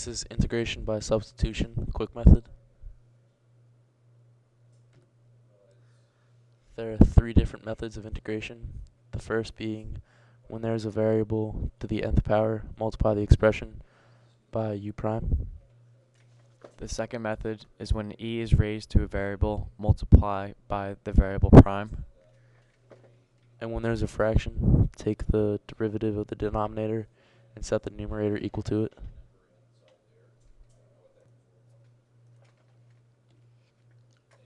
Next is integration by substitution, quick method. There are three different methods of integration. The first being when there is a variable to the nth power, multiply the expression by u prime. The second method is when e is raised to a variable, multiply by the variable prime. And when there's a fraction, take the derivative of the denominator and set the numerator equal to it.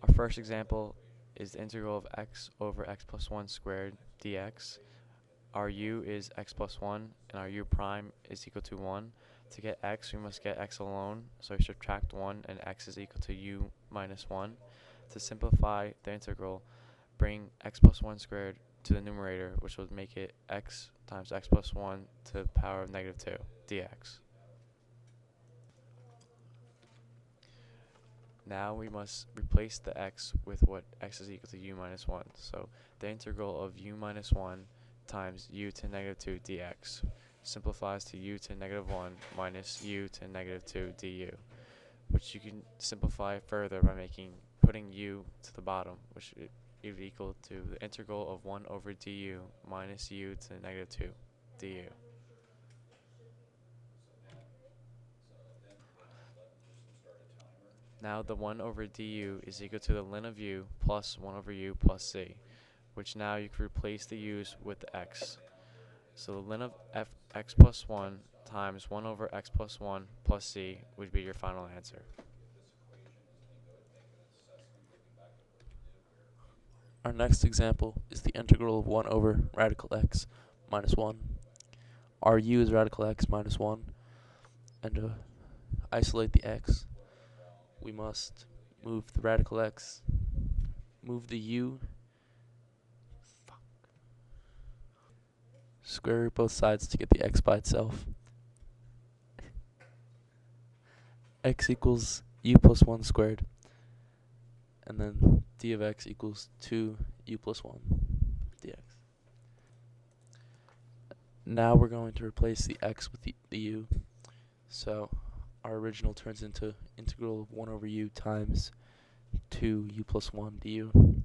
Our first example is the integral of x over x plus 1 squared dx. Our u is x plus 1 and our u prime is equal to 1. To get x, we must get x alone, so we subtract 1 and x is equal to u minus 1. To simplify the integral, bring x plus 1 squared to the numerator, which would make it x times x plus 1 to the power of negative 2 dx. Now we must replace the x with what x is equal to u minus 1. So the integral of u minus 1 times u to negative 2 dx simplifies to u to negative 1 minus u to negative 2 du, which you can simplify further by putting u to the bottom, which would equal to the integral of 1 over du minus u to negative 2 du. Now the 1 over du is equal to the ln of u plus 1 over u plus c, which now you can replace the u's with the x. So the ln of x plus 1 times 1 over x plus 1 plus c would be your final answer. Our next example is the integral of 1 over radical x minus 1. Our u is radical x minus 1, and to isolate the x, we must move the radical x, move the u, square root both sides to get the x by itself. X equals u plus 1 squared, and then d of x equals 2 u plus 1 dx. Now we're going to replace the x with the u, so our original turns into integral of 1 over u times 2 u plus 1 du.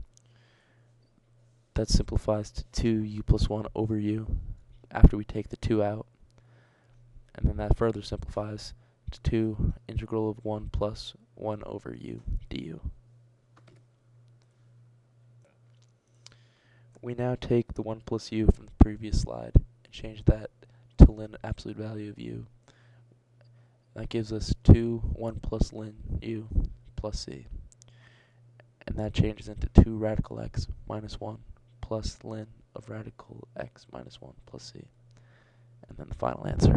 That simplifies to 2 u plus 1 over u after we take the 2 out. And then that further simplifies to 2 integral of 1 plus 1 over u du. We now take the 1 plus u from the previous slide and change that to ln absolute value of u. That gives us 2 1 plus ln u plus c. And that changes into 2 radical x minus 1 plus ln of radical x minus 1 plus c. And then the final answer.